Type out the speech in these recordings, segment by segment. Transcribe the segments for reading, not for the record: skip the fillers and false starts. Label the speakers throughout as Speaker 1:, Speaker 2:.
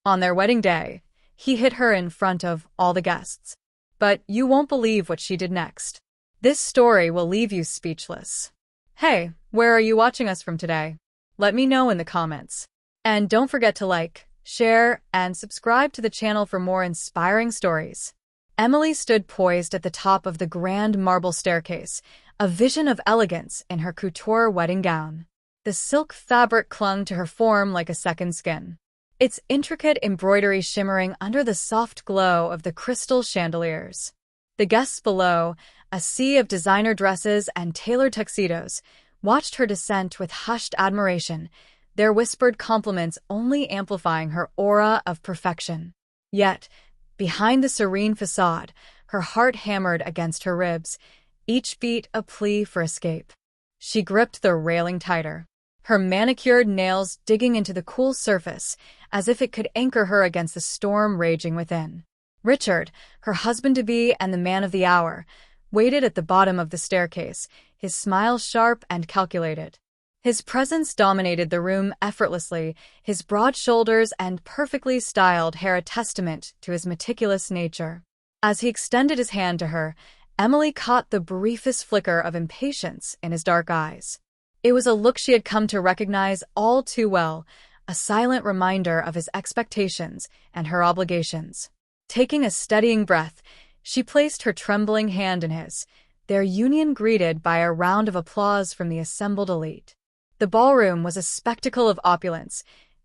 Speaker 1: On their wedding day, he hit her in front of all the guests. But you won't believe what she did next. This story will leave you speechless. Hey, where are you watching us from today? Let me know in the comments. And don't forget to like, share, and subscribe to the channel for more inspiring stories. Emily stood poised at the top of the grand marble staircase, a vision of elegance in her couture wedding gown. The silk fabric clung to her form like a second skin, its intricate embroidery shimmering under the soft glow of the crystal chandeliers. The guests below, a sea of designer dresses and tailored tuxedos, watched her descent with hushed admiration, their whispered compliments only amplifying her aura of perfection. Yet, behind the serene facade, her heart hammered against her ribs, each beat a plea for escape. She gripped the railing tighter, her manicured nails digging into the cool surface as if it could anchor her against the storm raging within. Richard, her husband-to-be and the man of the hour, waited at the bottom of the staircase, his smile sharp and calculated. His presence dominated the room effortlessly, his broad shoulders and perfectly styled hair a testament to his meticulous nature. As he extended his hand to her, Emily caught the briefest flicker of impatience in his dark eyes. It was a look she had come to recognize all too well, a silent reminder of his expectations and her obligations. Taking a steadying breath, she placed her trembling hand in his, their union greeted by a round of applause from the assembled elite. The ballroom was a spectacle of opulence,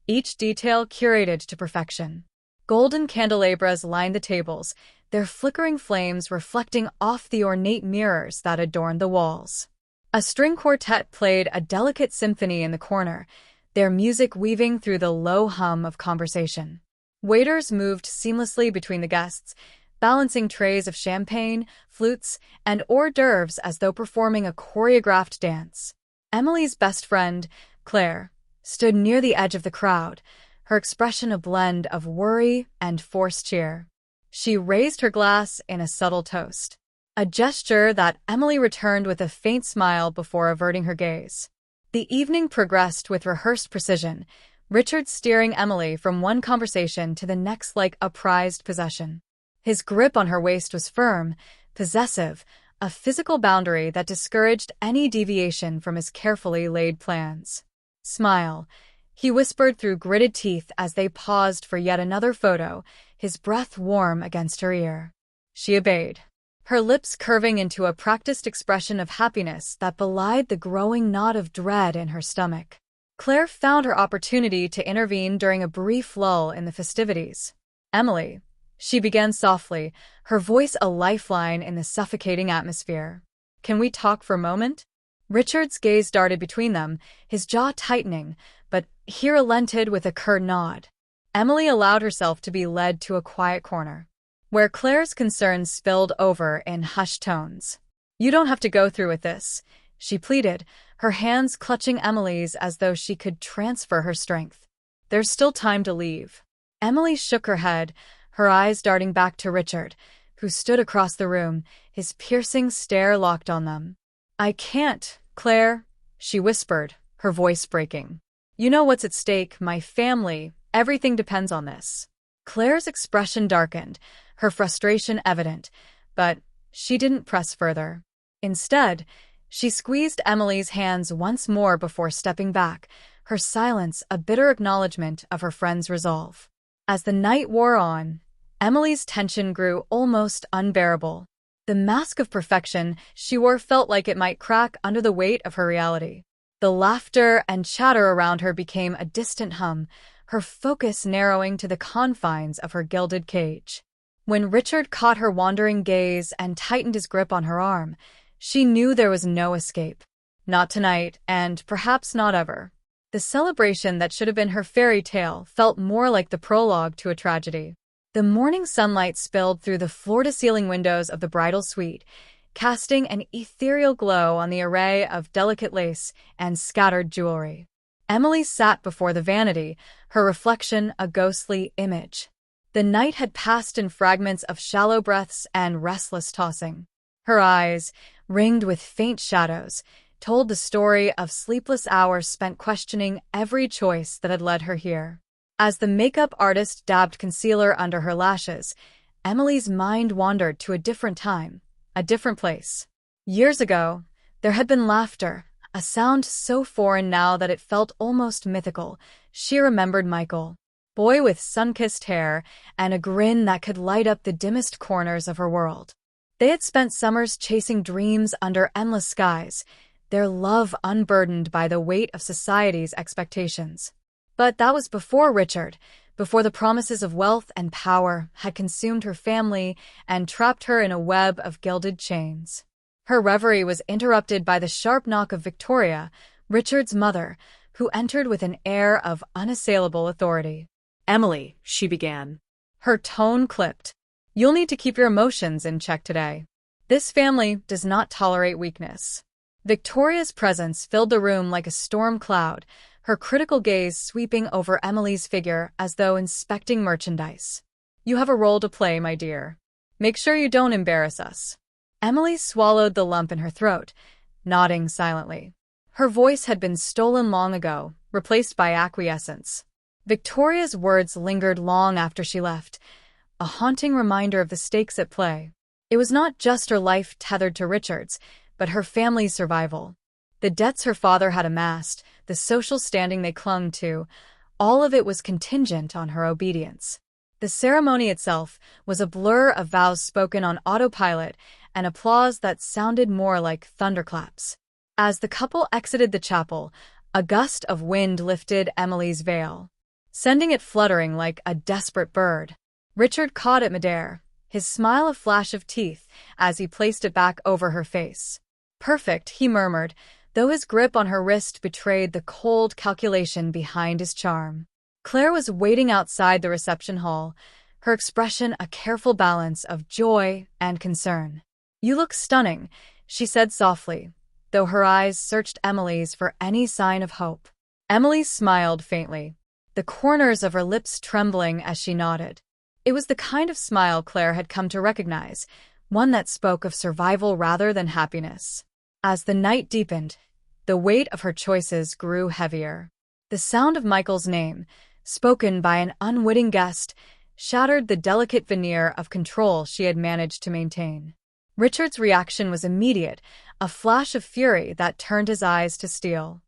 Speaker 1: each detail curated to perfection. Golden candelabras lined the tables, their flickering flames reflecting off the ornate mirrors that adorned the walls. A string quartet played a delicate symphony in the corner, their music weaving through the low hum of conversation. Waiters moved seamlessly between the guests, balancing trays of champagne, flutes, and hors d'oeuvres as though performing a choreographed dance. Emily's best friend, Claire, stood near the edge of the crowd, her expression a blend of worry and forced cheer. She raised her glass in a subtle toast, a gesture that Emily returned with a faint smile before averting her gaze. The evening progressed with rehearsed precision, Richard steering Emily from one conversation to the next like a prized possession. His grip on her waist was firm, possessive, a physical boundary that discouraged any deviation from his carefully laid plans. "Smile," he whispered through gritted teeth as they paused for yet another photo, his breath warm against her ear. She obeyed, her lips curving into a practiced expression of happiness that belied the growing knot of dread in her stomach. Claire found her opportunity to intervene during a brief lull in the festivities. "Emily," she began softly, her voice a lifeline in the suffocating atmosphere. "Can we talk for a moment?" Richard's gaze darted between them, his jaw tightening, but he relented with a curt nod. Emily allowed herself to be led to a quiet corner, where Claire's concerns spilled over in hushed tones. "You don't have to go through with this," she pleaded, her hands clutching Emily's as though she could transfer her strength. "There's still time to leave." Emily shook her head, her eyes darting back to Richard, who stood across the room, his piercing stare locked on them. "I can't, Claire," she whispered, her voice breaking. "You know what's at stake, my family, everything depends on this." Claire's expression darkened, her frustration evident, but she didn't press further. Instead, she squeezed Emily's hands once more before stepping back, her silence a bitter acknowledgement of her friend's resolve. As the night wore on, Emily's tension grew almost unbearable. The mask of perfection she wore felt like it might crack under the weight of her reality. The laughter and chatter around her became a distant hum, her focus narrowing to the confines of her gilded cage. When Richard caught her wandering gaze and tightened his grip on her arm, she knew there was no escape. Not tonight, and perhaps not ever. The celebration that should have been her fairy tale felt more like the prologue to a tragedy. The morning sunlight spilled through the floor-to-ceiling windows of the bridal suite, casting an ethereal glow on the array of delicate lace and scattered jewelry. Emily sat before the vanity, her reflection a ghostly image. The night had passed in fragments of shallow breaths and restless tossing. Her eyes, ringed with faint shadows, told the story of sleepless hours spent questioning every choice that had led her here. As the makeup artist dabbed concealer under her lashes, Emily's mind wandered to a different time, a different place. Years ago, there had been laughter, a sound so foreign now that it felt almost mythical. She remembered Michael, boy with sun-kissed hair and a grin that could light up the dimmest corners of her world. They had spent summers chasing dreams under endless skies, their love unburdened by the weight of society's expectations. But that was before Richard, before the promises of wealth and power had consumed her family and trapped her in a web of gilded chains. Her reverie was interrupted by the sharp knock of Victoria, Richard's mother, who entered with an air of unassailable authority.
Speaker 2: "Emily," she began.
Speaker 1: Her tone clipped. "You'll need to keep your emotions in check today. This family does not tolerate weakness." Victoria's presence filled the room like a storm cloud, her critical gaze sweeping over Emily's figure as though inspecting merchandise. "You have a role to play, my dear. Make sure you don't embarrass us." Emily swallowed the lump in her throat, nodding silently. Her voice had been stolen long ago, replaced by acquiescence. Victoria's words lingered long after she left, a haunting reminder of the stakes at play. It was not just her life tethered to Richard's, but her family's survival. The debts her father had amassed, the social standing they clung to, all of it was contingent on her obedience. The ceremony itself was a blur of vows spoken on autopilot and applause that sounded more like thunderclaps. As the couple exited the chapel, a gust of wind lifted Emily's veil, sending it fluttering like a desperate bird. Richard caught it midair, his smile a flash of teeth as he placed it back over her face. "Perfect," he murmured, though his grip on her wrist betrayed the cold calculation behind his charm. Claire was waiting outside the reception hall, her expression a careful balance of joy and concern. "You look stunning," she said softly, though her eyes searched Emily's for any sign of hope. Emily smiled faintly, the corners of her lips trembling as she nodded. It was the kind of smile Claire had come to recognize, one that spoke of survival rather than happiness. As the night deepened, the weight of her choices grew heavier. The sound of Michael's name, spoken by an unwitting guest, shattered the delicate veneer of control she had managed to maintain. Richard's reaction was immediate, a flash of fury that turned his eyes to steel.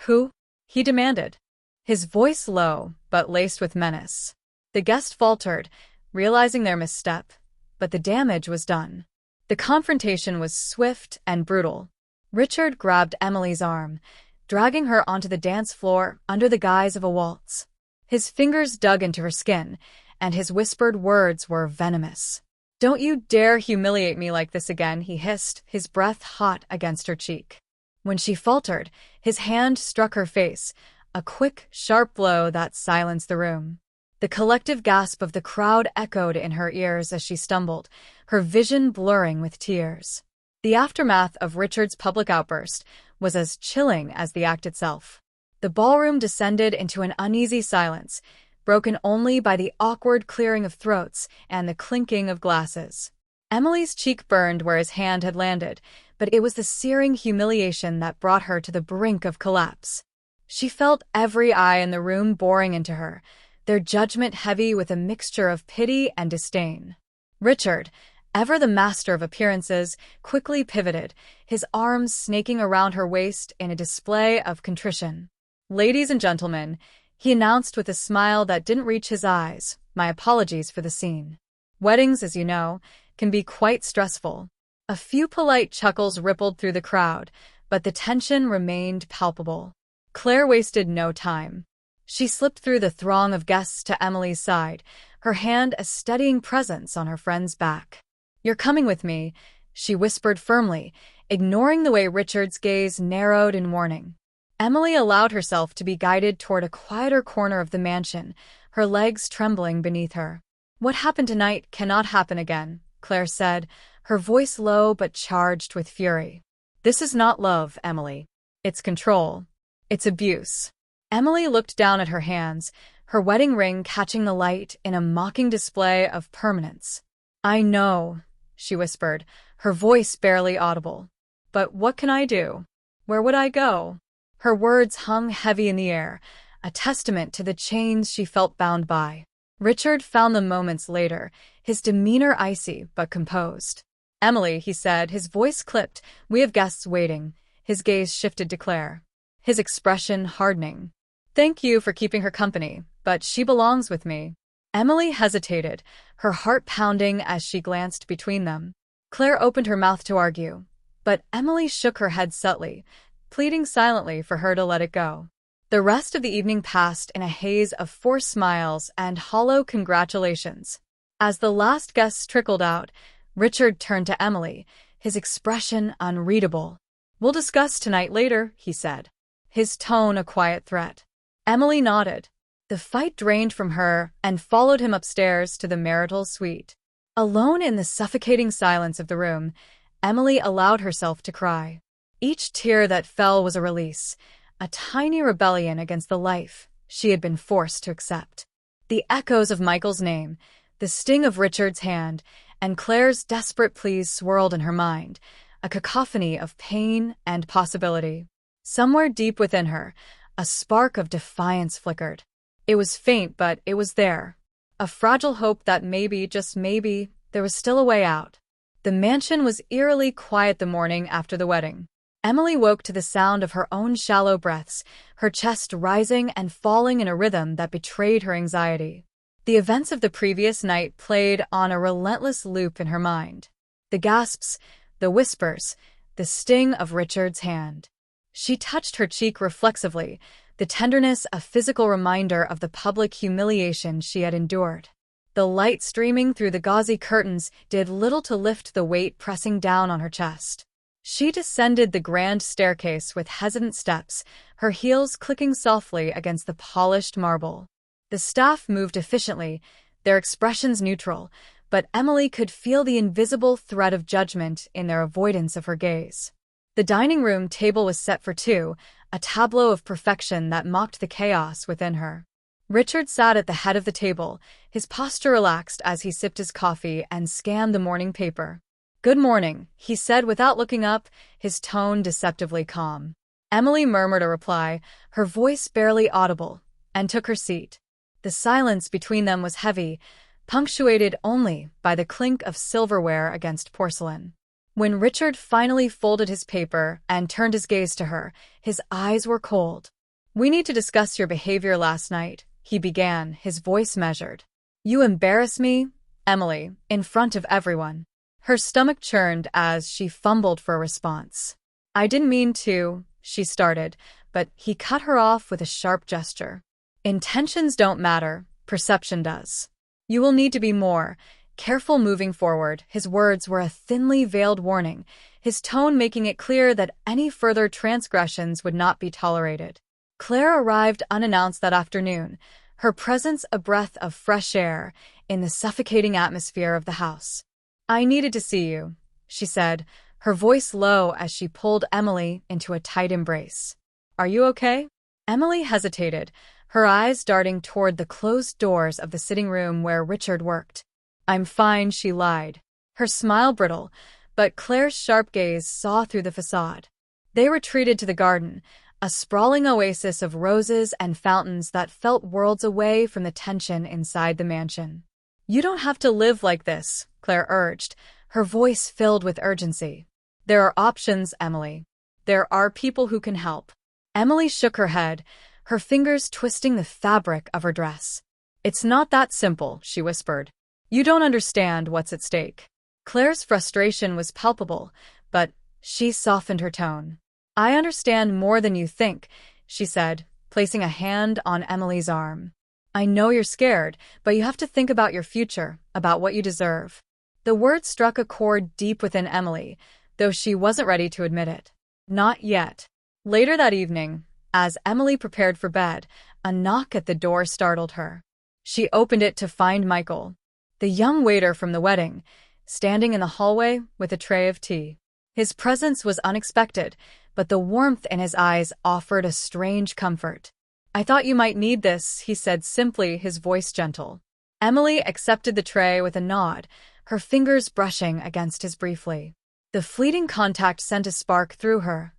Speaker 1: "Who?" he demanded, his voice low but laced with menace. The guest faltered, realizing their misstep, but the damage was done. The confrontation was swift and brutal. Richard grabbed Emily's arm, dragging her onto the dance floor under the guise of a waltz. His fingers dug into her skin, and his whispered words were venomous. "Don't you dare humiliate me like this again," he hissed, his breath hot against her cheek. When she faltered, his hand struck her face, a quick, sharp blow that silenced the room. The collective gasp of the crowd echoed in her ears as she stumbled, her vision blurring with tears. The aftermath of Richard's public outburst was as chilling as the act itself. The ballroom descended into an uneasy silence, broken only by the awkward clearing of throats and the clinking of glasses. Emily's cheek burned where his hand had landed, but it was the searing humiliation that brought her to the brink of collapse. She felt every eye in the room boring into her, their judgment heavy with a mixture of pity and disdain. Richard, ever the master of appearances, quickly pivoted, his arms snaking around her waist in a display of contrition. "Ladies and gentlemen," he announced with a smile that didn't reach his eyes, "my apologies for the scene. Weddings, as you know, can be quite stressful." A few polite chuckles rippled through the crowd, but the tension remained palpable. Claire wasted no time. She slipped through the throng of guests to Emily's side, her hand a steadying presence on her friend's back. "You're coming with me," she whispered firmly, ignoring the way Richard's gaze narrowed in warning. Emily allowed herself to be guided toward a quieter corner of the mansion, her legs trembling beneath her. "What happened tonight cannot happen again," Claire said, her voice low but charged with fury. "This is not love, Emily. It's control. It's abuse." Emily looked down at her hands, her wedding ring catching the light in a mocking display of permanence. "I know," she whispered, her voice barely audible. "But what can I do? Where would I go?" Her words hung heavy in the air, a testament to the chains she felt bound by. Richard found them moments later, his demeanor icy but composed. "Emily," he said, his voice clipped, "we have guests waiting." His gaze shifted to Claire, his expression hardening. "Thank you for keeping her company, but she belongs with me." Emily hesitated, her heart pounding as she glanced between them. Claire opened her mouth to argue, but Emily shook her head subtly, pleading silently for her to let it go. The rest of the evening passed in a haze of forced smiles and hollow congratulations. As the last guests trickled out, Richard turned to Emily, his expression unreadable. "We'll discuss tonight later," he said, his tone a quiet threat. Emily nodded. The fight drained from her and followed him upstairs to the marital suite. Alone in the suffocating silence of the room, Emily allowed herself to cry. Each tear that fell was a release, a tiny rebellion against the life she had been forced to accept. The echoes of Michael's name, the sting of Richard's hand, and Claire's desperate pleas swirled in her mind, a cacophony of pain and possibility. Somewhere deep within her, a spark of defiance flickered. It was faint, but it was there. A fragile hope that maybe, just maybe, there was still a way out. The mansion was eerily quiet the morning after the wedding. Emily woke to the sound of her own shallow breaths, her chest rising and falling in a rhythm that betrayed her anxiety. The events of the previous night played on a relentless loop in her mind. The gasps, the whispers, the sting of Richard's hand. She touched her cheek reflexively, the tenderness a physical reminder of the public humiliation she had endured. The light streaming through the gauzy curtains did little to lift the weight pressing down on her chest. She descended the grand staircase with hesitant steps, her heels clicking softly against the polished marble. The staff moved efficiently, their expressions neutral, but Emily could feel the invisible threat of judgment in their avoidance of her gaze. The dining room table was set for two, a tableau of perfection that mocked the chaos within her. Richard sat at the head of the table, his posture relaxed as he sipped his coffee and scanned the morning paper. "Good morning," he said without looking up, his tone deceptively calm. Emily murmured a reply, her voice barely audible, and took her seat. The silence between them was heavy, punctuated only by the clink of silverware against porcelain. When Richard finally folded his paper and turned his gaze to her, his eyes were cold. "We need to discuss your behavior last night," he began, his voice measured. "You embarrass me, Emily, in front of everyone." Her stomach churned as she fumbled for a response. "I didn't mean to," she started, but he cut her off with a sharp gesture. "Intentions don't matter, perception does. You will need to be more careful moving forward." His words were a thinly veiled warning, his tone making it clear that any further transgressions would not be tolerated. Claire arrived unannounced that afternoon, her presence a breath of fresh air in the suffocating atmosphere of the house. "I needed to see you," she said, her voice low as she pulled Emily into a tight embrace. "Are you okay?" Emily hesitated, her eyes darting toward the closed doors of the sitting room where Richard worked. "I'm fine," she lied, her smile brittle, but Claire's sharp gaze saw through the facade. They retreated to the garden, a sprawling oasis of roses and fountains that felt worlds away from the tension inside the mansion. "You don't have to live like this," Claire urged, her voice filled with urgency. "There are options, Emily. There are people who can help." Emily shook her head, her fingers twisting the fabric of her dress. "It's not that simple," she whispered. "You don't understand what's at stake." Claire's frustration was palpable, but she softened her tone. "I understand more than you think," she said, placing a hand on Emily's arm. "I know you're scared, but you have to think about your future, about what you deserve." The words struck a chord deep within Emily, though she wasn't ready to admit it. Not yet. Later that evening, as Emily prepared for bed, a knock at the door startled her. She opened it to find Michael, the young waiter from the wedding, standing in the hallway with a tray of tea. His presence was unexpected, but the warmth in his eyes offered a strange comfort. "I thought you might need this," he said simply, his voice gentle. Emily accepted the tray with a nod, her fingers brushing against his briefly. The fleeting contact sent a spark through her,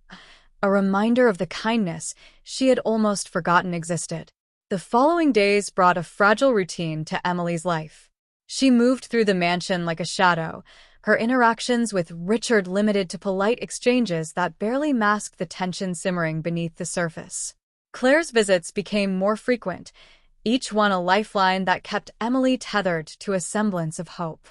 Speaker 1: a reminder of the kindness she had almost forgotten existed. The following days brought a fragile routine to Emily's life. She moved through the mansion like a shadow, her interactions with Richard limited to polite exchanges that barely masked the tension simmering beneath the surface. Claire's visits became more frequent, each one a lifeline that kept Emily tethered to a semblance of hope.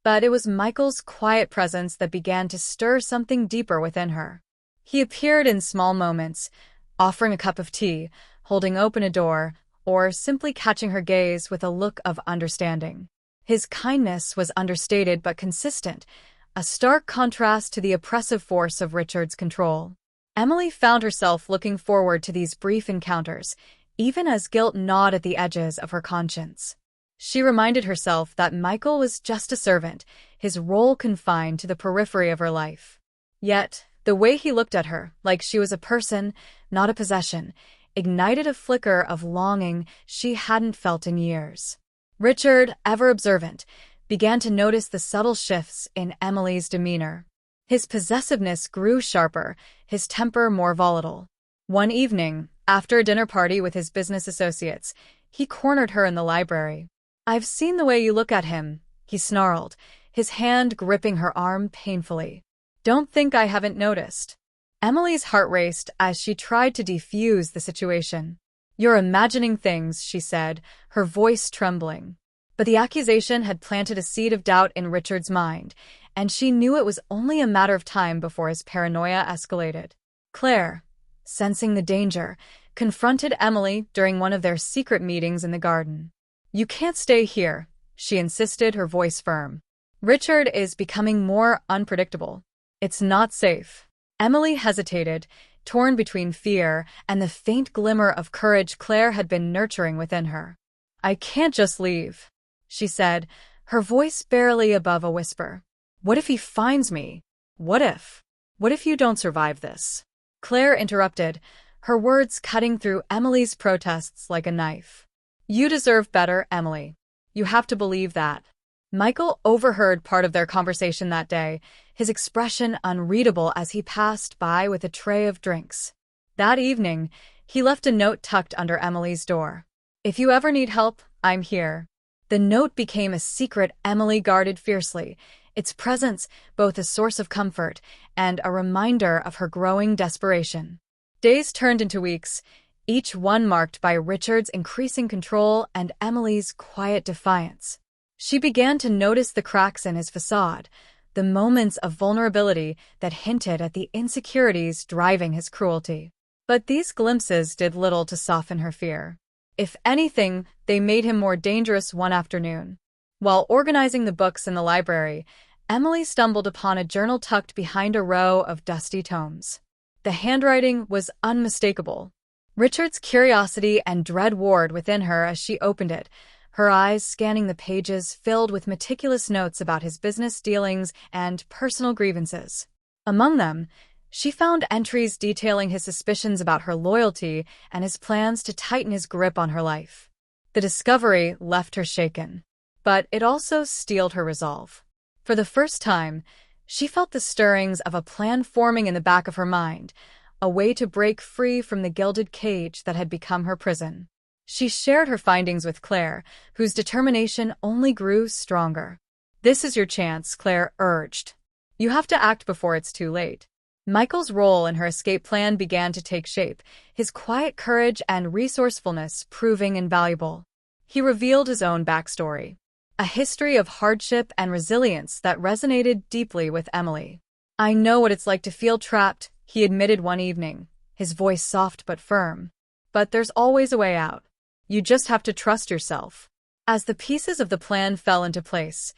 Speaker 1: But it was Michael's quiet presence that began to stir something deeper within her. He appeared in small moments, offering a cup of tea, holding open a door, or simply catching her gaze with a look of understanding. His kindness was understated but consistent, a stark contrast to the oppressive force of Richard's control. Emily found herself looking forward to these brief encounters, even as guilt gnawed at the edges of her conscience. She reminded herself that Michael was just a servant, his role confined to the periphery of her life. Yet, the way he looked at her, like she was a person, not a possession, ignited a flicker of longing she hadn't felt in years. Richard, ever observant, began to notice the subtle shifts in Emily's demeanor. His possessiveness grew sharper, his temper more volatile. One evening, after a dinner party with his business associates, he cornered her in the library. "I've seen the way you look at him," he snarled, his hand gripping her arm painfully. "Don't think I haven't noticed." Emily's heart raced as she tried to defuse the situation. "You're imagining things," she said, her voice trembling. But the accusation had planted a seed of doubt in Richard's mind, and she knew it was only a matter of time before his paranoia escalated. Claire, sensing the danger, confronted Emily during one of their secret meetings in the garden. "You can't stay here," she insisted, her voice firm. "Richard is becoming more unpredictable. It's not safe." Emily hesitated, torn between fear and the faint glimmer of courage Claire had been nurturing within her. "I can't just leave," she said, her voice barely above a whisper. "What if he finds me? What if? What if you don't survive this?" Claire interrupted, her words cutting through Emily's protests like a knife. "You deserve better, Emily. You have to believe that." Michael overheard part of their conversation that day, his expression unreadable as he passed by with a tray of drinks. That evening, he left a note tucked under Emily's door. "If you ever need help, I'm here." The note became a secret Emily guarded fiercely, its presence both a source of comfort and a reminder of her growing desperation. Days turned into weeks, each one marked by Richard's increasing control and Emily's quiet defiance. She began to notice the cracks in his facade, the moments of vulnerability that hinted at the insecurities driving his cruelty. But these glimpses did little to soften her fear. If anything, they made him more dangerous one afternoon. While organizing the books in the library, Emily stumbled upon a journal tucked behind a row of dusty tomes. The handwriting was unmistakable. Richard's curiosity and dread warred within her as she opened it, her eyes scanning the pages filled with meticulous notes about his business dealings and personal grievances. Among them, she found entries detailing his suspicions about her loyalty and his plans to tighten his grip on her life. The discovery left her shaken, but it also steeled her resolve. For the first time, she felt the stirrings of a plan forming in the back of her mind, a way to break free from the gilded cage that had become her prison. She shared her findings with Claire, whose determination only grew stronger. "This is your chance," Claire urged. "You have to act before it's too late." Michael's role in her escape plan began to take shape, his quiet courage and resourcefulness proving invaluable. He revealed his own backstory, a history of hardship and resilience that resonated deeply with Emily. "I know what it's like to feel trapped," he admitted one evening, his voice soft but firm. "But there's always a way out. You just have to trust yourself." As the pieces of the plan fell into place,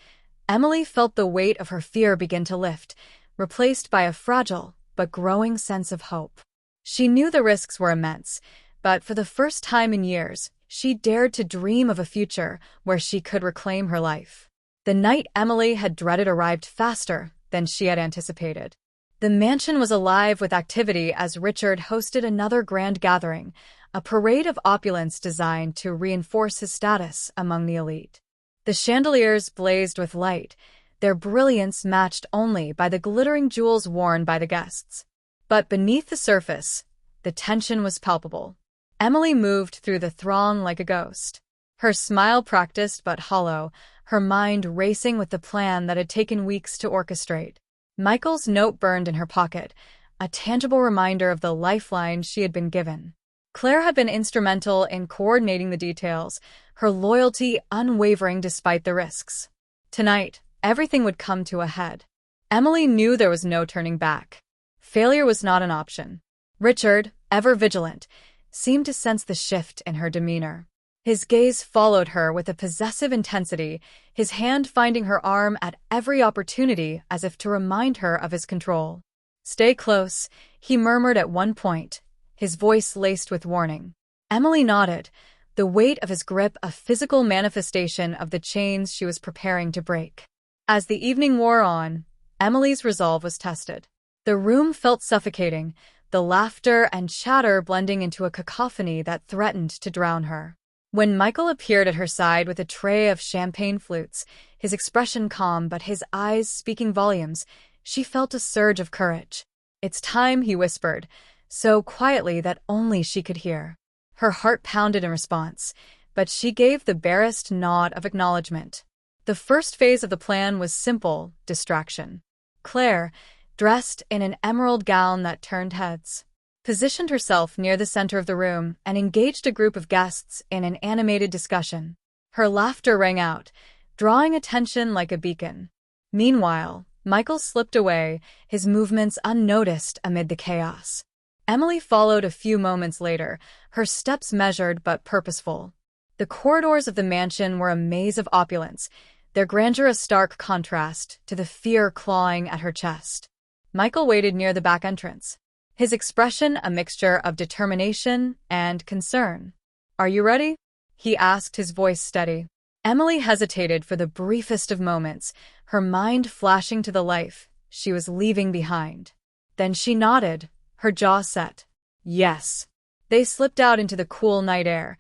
Speaker 1: Emily felt the weight of her fear begin to lift, replaced by a fragile but growing sense of hope. She knew the risks were immense, but for the first time in years, she dared to dream of a future where she could reclaim her life. The night Emily had dreaded arrived faster than she had anticipated. The mansion was alive with activity as Richard hosted another grand gathering, a parade of opulence designed to reinforce his status among the elite. The chandeliers blazed with light, their brilliance matched only by the glittering jewels worn by the guests. But beneath the surface, the tension was palpable. Emily moved through the throng like a ghost. Her smile practiced but hollow, her mind racing with the plan that had taken weeks to orchestrate. Michael's note burned in her pocket, a tangible reminder of the lifeline she had been given. Claire had been instrumental in coordinating the details, her loyalty unwavering despite the risks. Tonight, everything would come to a head. Emily knew there was no turning back. Failure was not an option. Richard, ever vigilant, seemed to sense the shift in her demeanor. His gaze followed her with a possessive intensity, his hand finding her arm at every opportunity as if to remind her of his control. "Stay close," he murmured at one point, his voice laced with warning. Emily nodded, the weight of his grip a physical manifestation of the chains she was preparing to break. As the evening wore on, Emily's resolve was tested. The room felt suffocating, the laughter and chatter blending into a cacophony that threatened to drown her. When Michael appeared at her side with a tray of champagne flutes, his expression calm but his eyes speaking volumes, she felt a surge of courage. "It's time," he whispered, so quietly that only she could hear. Her heart pounded in response, but she gave the barest nod of acknowledgement. The first phase of the plan was simple: distraction. Claire, dressed in an emerald gown that turned heads, positioned herself near the center of the room and engaged a group of guests in an animated discussion. Her laughter rang out, drawing attention like a beacon. Meanwhile, Michael slipped away, his movements unnoticed amid the chaos. Emily followed a few moments later, her steps measured but purposeful. The corridors of the mansion were a maze of opulence, their grandeur a stark contrast to the fear clawing at her chest. Michael waited near the back entrance, his expression a mixture of determination and concern. "Are you ready?" he asked, his voice steady. Emily hesitated for the briefest of moments, her mind flashing to the life she was leaving behind. Then she nodded, her jaw set. "Yes." They slipped out into the cool night air,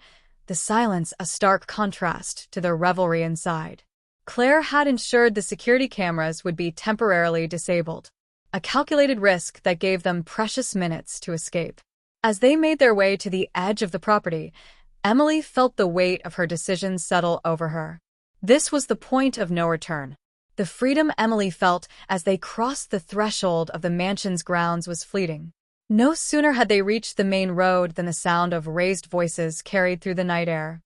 Speaker 1: the silence a stark contrast to the revelry inside. Claire had ensured the security cameras would be temporarily disabled, a calculated risk that gave them precious minutes to escape. As they made their way to the edge of the property, Emily felt the weight of her decision settle over her. This was the point of no return. The freedom Emily felt as they crossed the threshold of the mansion's grounds was fleeting. No sooner had they reached the main road than the sound of raised voices carried through the night air.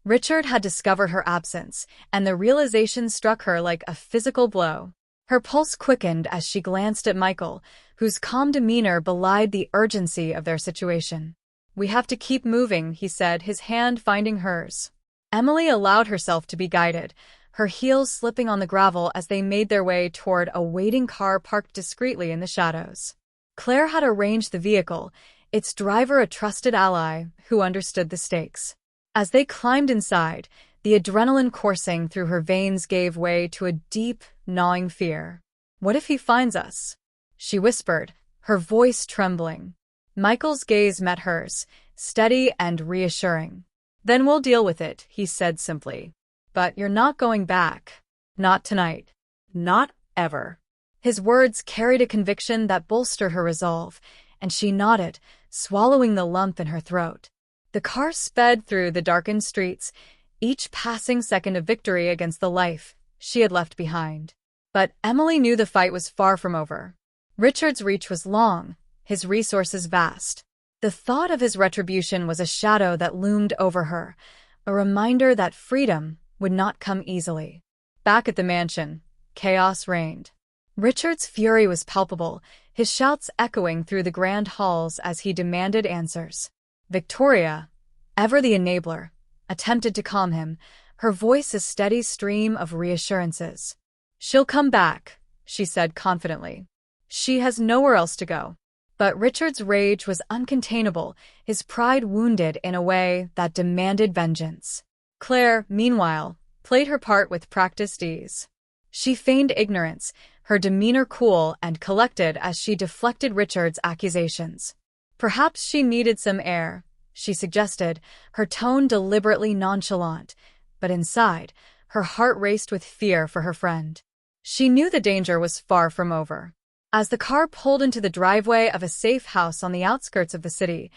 Speaker 1: Richard had discovered her absence, and the realization struck her like a physical blow. Her pulse quickened as she glanced at Michael, whose calm demeanor belied the urgency of their situation. "We have to keep moving," he said, his hand finding hers. Emily allowed herself to be guided, her heels slipping on the gravel as they made their way toward a waiting car parked discreetly in the shadows. Claire had arranged the vehicle, its driver a trusted ally who understood the stakes. As they climbed inside, the adrenaline coursing through her veins gave way to a deep, gnawing fear. "What if he finds us?" she whispered, her voice trembling. Michael's gaze met hers, steady and reassuring. "Then we'll deal with it," he said simply. "But you're not going back. Not tonight. Not ever." His words carried a conviction that bolstered her resolve, and she nodded, swallowing the lump in her throat. The car sped through the darkened streets, each passing second a victory against the life she had left behind. But Emily knew the fight was far from over. Richard's reach was long, his resources vast. The thought of his retribution was a shadow that loomed over her, a reminder that freedom would not come easily. Back at the mansion, chaos reigned. Richard's fury was palpable, his shouts echoing through the grand halls as he demanded answers. Victoria, ever the enabler, attempted to calm him, her voice a steady stream of reassurances. "She'll come back," she said confidently. "She has nowhere else to go." But Richard's rage was uncontainable, his pride wounded in a way that demanded vengeance. Claire, meanwhile, played her part with practiced ease. She feigned ignorance, her demeanor cool and collected as she deflected Richard's accusations. "Perhaps she needed some air," she suggested, her tone deliberately nonchalant, but inside, her heart raced with fear for her friend. She knew the danger was far from over. As the car pulled into the driveway of a safe house on the outskirts of the city,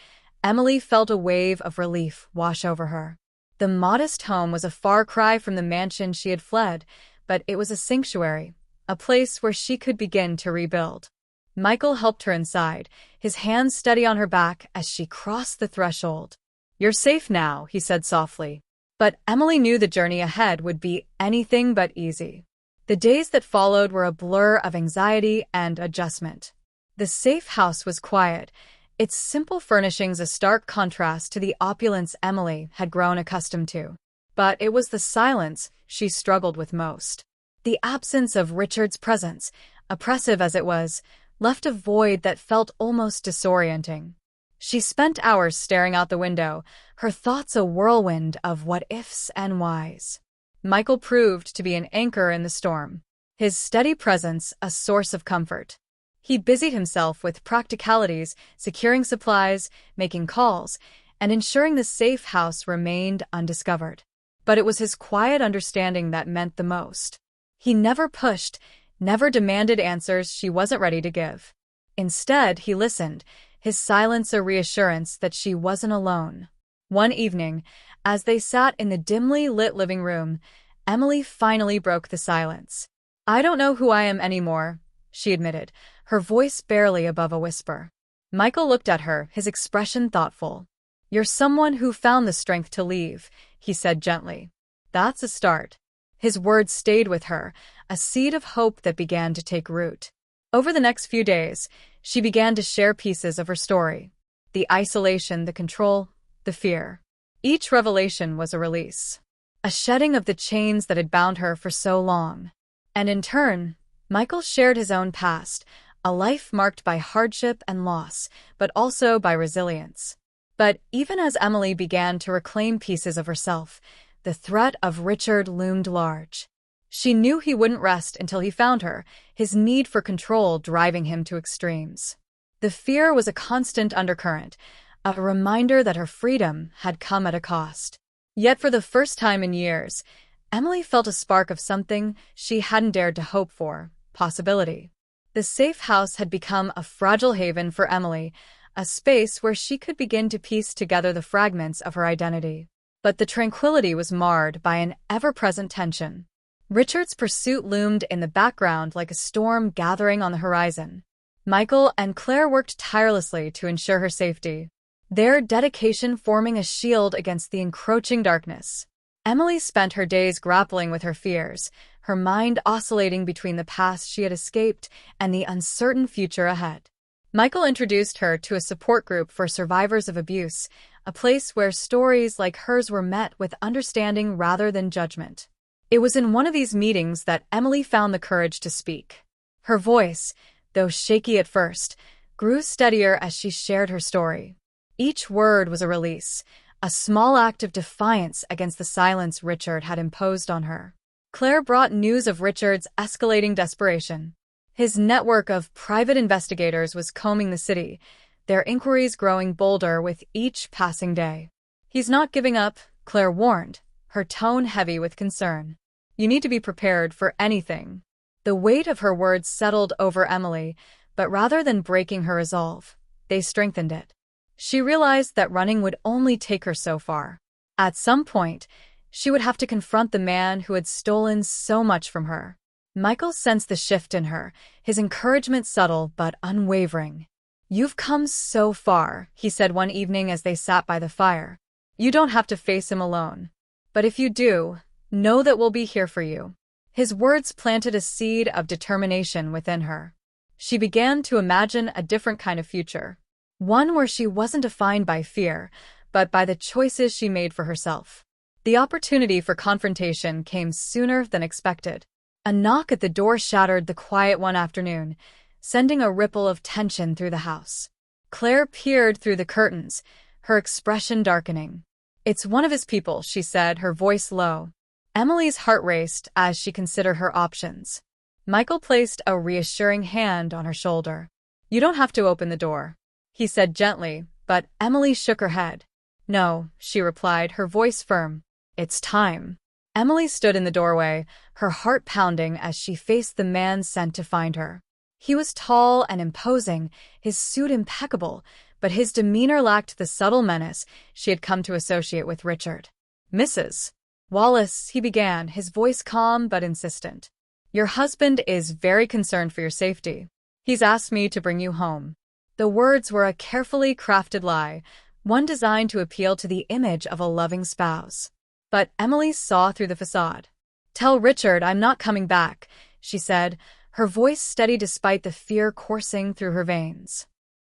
Speaker 1: Emily felt a wave of relief wash over her. The modest home was a far cry from the mansion she had fled, but it was a sanctuary, a place where she could begin to rebuild. Michael helped her inside, his hands steady on her back as she crossed the threshold. "You're safe now," he said softly. But Emily knew the journey ahead would be anything but easy. The days that followed were a blur of anxiety and adjustment. The safe house was quiet, its simple furnishings a stark contrast to the opulence Emily had grown accustomed to. But it was the silence she struggled with most. The absence of Richard's presence, oppressive as it was, left a void that felt almost disorienting. She spent hours staring out the window, her thoughts a whirlwind of what-ifs and whys. Michael proved to be an anchor in the storm, his steady presence a source of comfort. He busied himself with practicalities, securing supplies, making calls, and ensuring the safe house remained undiscovered. But it was his quiet understanding that meant the most. He never pushed, never demanded answers she wasn't ready to give. Instead, he listened, his silence a reassurance that she wasn't alone. One evening, as they sat in the dimly lit living room, Emily finally broke the silence. "I don't know who I am anymore," she admitted, her voice barely above a whisper. Michael looked at her, his expression thoughtful. "You're someone who found the strength to leave," he said gently. "That's a start." His words stayed with her, a seed of hope that began to take root. Over the next few days, she began to share pieces of her story. The isolation, the control, the fear. Each revelation was a release. A shedding of the chains that had bound her for so long. And in turn, Michael shared his own past, a life marked by hardship and loss, but also by resilience. But even as Emily began to reclaim pieces of herself, the threat of Richard loomed large. She knew he wouldn't rest until he found her, his need for control driving him to extremes. The fear was a constant undercurrent, a reminder that her freedom had come at a cost. Yet for the first time in years, Emily felt a spark of something she hadn't dared to hope for, possibility. The safe house had become a fragile haven for Emily, a space where she could begin to piece together the fragments of her identity. But the tranquility was marred by an ever-present tension. Richard's pursuit loomed in the background like a storm gathering on the horizon. Michael and Claire worked tirelessly to ensure her safety, their dedication forming a shield against the encroaching darkness. Emily spent her days grappling with her fears, her mind oscillating between the past she had escaped and the uncertain future ahead. Michael introduced her to a support group for survivors of abuse, a place where stories like hers were met with understanding rather than judgment. It was in one of these meetings that Emily found the courage to speak. Her voice, though shaky at first, grew steadier as she shared her story. Each word was a release, a small act of defiance against the silence Richard had imposed on her. Claire brought news of Richard's escalating desperation. His network of private investigators was combing the city, their inquiries growing bolder with each passing day. "He's not giving up," Claire warned, her tone heavy with concern. "You need to be prepared for anything." The weight of her words settled over Emily, but rather than breaking her resolve, they strengthened it. She realized that running would only take her so far. At some point, she would have to confront the man who had stolen so much from her. Michael sensed the shift in her, his encouragement subtle but unwavering. "You've come so far," he said one evening as they sat by the fire. "You don't have to face him alone. But if you do, know that we'll be here for you." His words planted a seed of determination within her. She began to imagine a different kind of future, one where she wasn't defined by fear, but by the choices she made for herself. The opportunity for confrontation came sooner than expected. A knock at the door shattered the quiet one afternoon, sending a ripple of tension through the house. Claire peered through the curtains, her expression darkening. "It's one of his people," she said, her voice low. Emily's heart raced as she considered her options. Michael placed a reassuring hand on her shoulder. "You don't have to open the door," he said gently, but Emily shook her head. "No," she replied, her voice firm. "It's time." Emily stood in the doorway, her heart pounding as she faced the man sent to find her. He was tall and imposing, his suit impeccable, but his demeanor lacked the subtle menace she had come to associate with Richard. "Mrs. Wallace," he began, his voice calm but insistent. "Your husband is very concerned for your safety. He's asked me to bring you home." The words were a carefully crafted lie, one designed to appeal to the image of a loving spouse. But Emily saw through the facade. "Tell Richard I'm not coming back," she said, her voice steady despite the fear coursing through her veins.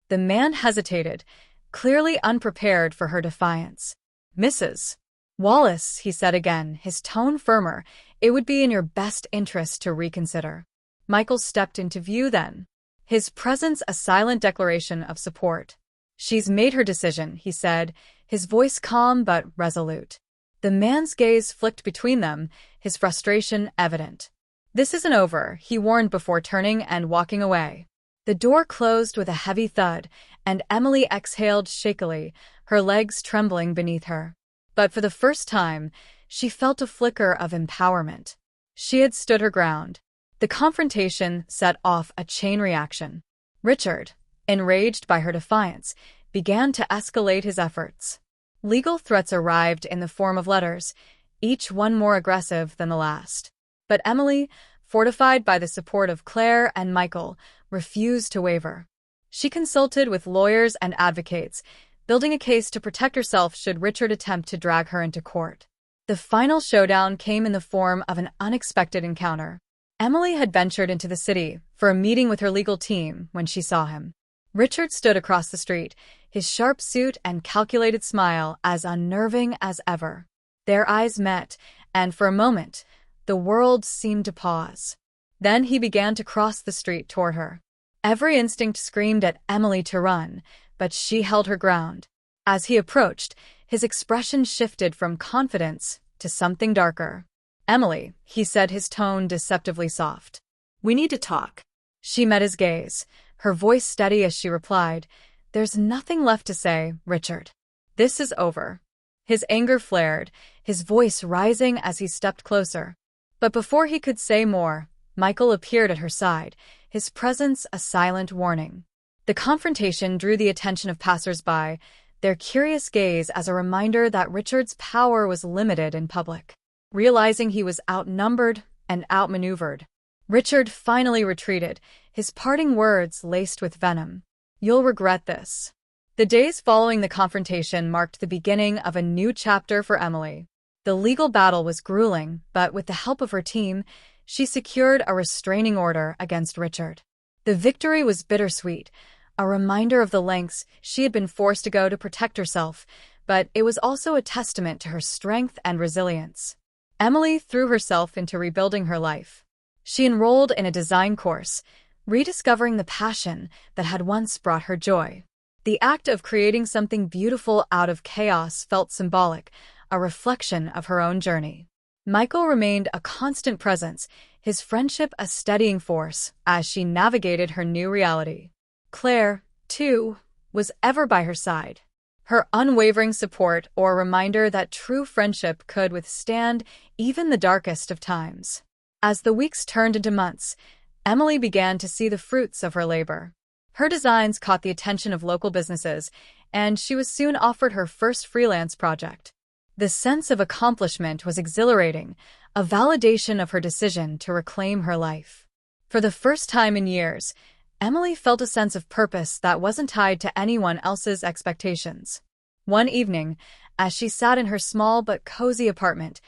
Speaker 1: The man hesitated, clearly unprepared for her defiance. "Mrs. Wallace," he said again, his tone firmer, "it would be in your best interest to reconsider." Michael stepped into view then, his presence a silent declaration of support. "She's made her decision," he said, his voice calm but resolute. The man's gaze flicked between them, his frustration evident. "This isn't over," he warned before turning and walking away. The door closed with a heavy thud, and Emily exhaled shakily, her legs trembling beneath her. But for the first time, she felt a flicker of empowerment. She had stood her ground. The confrontation set off a chain reaction. Richard, enraged by her defiance, began to escalate his efforts. Legal threats arrived in the form of letters, each one more aggressive than the last. But Emily, fortified by the support of Claire and Michael, refused to waver. She consulted with lawyers and advocates, building a case to protect herself should Richard attempt to drag her into court. The final showdown came in the form of an unexpected encounter. Emily had ventured into the city for a meeting with her legal team when she saw him. Richard stood across the street, his sharp suit and calculated smile as unnerving as ever. Their eyes met, and for a moment, the world seemed to pause. Then he began to cross the street toward her. Every instinct screamed at Emily to run, but she held her ground. As he approached, his expression shifted from confidence to something darker. "Emily," he said, his tone deceptively soft. "We need to talk." She met his gaze, her voice steady as she replied, "There's nothing left to say, Richard. This is over." His anger flared, his voice rising as he stepped closer. But before he could say more, Michael appeared at her side, his presence a silent warning. The confrontation drew the attention of passers-by, their curious gaze as a reminder that Richard's power was limited in public. Realizing he was outnumbered and outmaneuvered, Richard finally retreated, his parting words laced with venom. "You'll regret this." The days following the confrontation marked the beginning of a new chapter for Emily. The legal battle was grueling, but with the help of her team, she secured a restraining order against Richard. The victory was bittersweet, a reminder of the lengths she had been forced to go to protect herself, but it was also a testament to her strength and resilience. Emily threw herself into rebuilding her life. She enrolled in a design course, rediscovering the passion that had once brought her joy. The act of creating something beautiful out of chaos felt symbolic, a reflection of her own journey. Michael remained a constant presence, his friendship a steadying force as she navigated her new reality. Claire, too, was ever by her side, her unwavering support or reminder that true friendship could withstand even the darkest of times. As the weeks turned into months, Emily began to see the fruits of her labor. Her designs caught the attention of local businesses, and she was soon offered her first freelance project. The sense of accomplishment was exhilarating, a validation of her decision to reclaim her life. For the first time in years, Emily felt a sense of purpose that wasn't tied to anyone else's expectations. One evening, as she sat in her small but cozy apartment,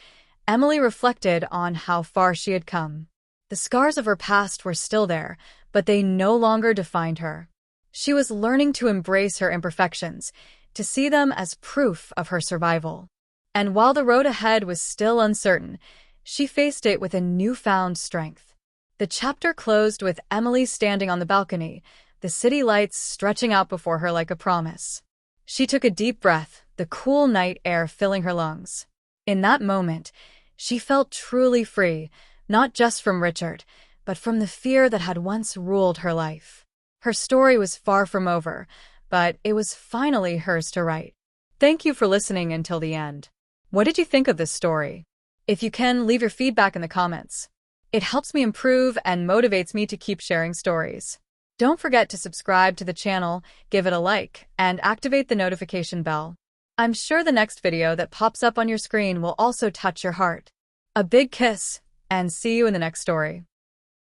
Speaker 1: Emily reflected on how far she had come. The scars of her past were still there, but they no longer defined her. She was learning to embrace her imperfections, to see them as proof of her survival. And while the road ahead was still uncertain, she faced it with a newfound strength. The chapter closed with Emily standing on the balcony, the city lights stretching out before her like a promise. She took a deep breath, the cool night air filling her lungs. In that moment, she felt truly free, not just from Richard, but from the fear that had once ruled her life. Her story was far from over, but it was finally hers to write. Thank you for listening until the end. What did you think of this story? If you can, leave your feedback in the comments. It helps me improve and motivates me to keep sharing stories. Don't forget to subscribe to the channel, give it a like, and activate the notification bell. I'm sure the next video that pops up on your screen will also touch your heart. A big kiss, and see you in the next story.